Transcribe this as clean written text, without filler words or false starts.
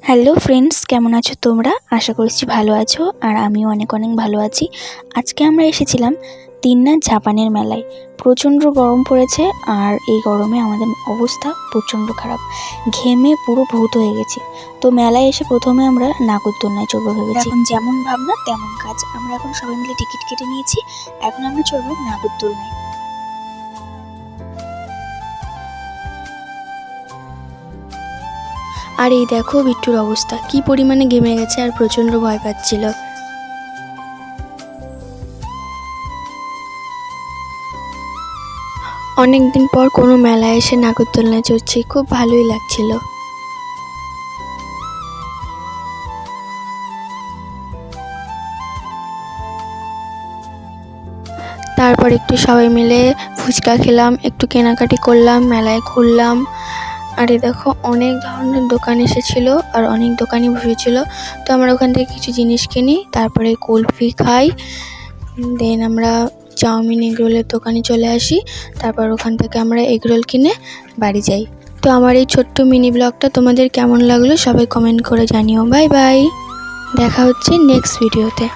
Hello friends, কেমন আছো তোমরা? আশা করছি ভালো আছো আর আমিও অনেক ভালো আছি। আজকে আমরা এসেছিলাম তিননাথ জাপানের মেলায়। প্রচণ্ড গরম পড়েছে আর এই গরমে আমাদের অবস্থা প্রচণ্ড খারাপ, ঘেমে পুরো ভূত হয়ে গেছি। তো মেলায় এসে প্রথমে আমরা নাগরদোলনায় চড়বো ভেবেছি। এখন যেমন ভাবনা তেমন কাজ, আমরা এখন সবাই মিলে টিকিট কেটে নিয়েছি। এখন আমরা চড়বো নাগরদোলনায়। আর এই দেখো বিট্টুর অবস্থা, কি পরিমাণে ঘেমে গেছে আর প্রচণ্ড ভয় পাচ্ছিল। অনেকদিন পর কোনো মেলায় এসে নাগরদোলনায় চড়ছি, খুব ভালোই লাগছিল। তারপর একটু সবাই মিলে ফুচকা খেলাম, একটু কেনাকাটি করলাম, মেলায় ঘুরলাম। আর এই দেখো অনেক ধরনের দোকান এসেছিলো আর অনেক দোকানই বসেছিল। তো আমরা ওখান থেকে কিছু জিনিস কিনি, তারপরে কুলফি খাই, দেন আমরা চাউমিন এগরোলের দোকানে চলে আসি। তারপর ওখান থেকে আমরা এগরোল কিনে বাড়ি যাই। তো আমার এই ছোট্ট মিনি ব্লগটা তোমাদের কেমন লাগলো সবাই কমেন্ট করে জানিও। বাই বাই, দেখা হচ্ছে নেক্সট ভিডিওতে।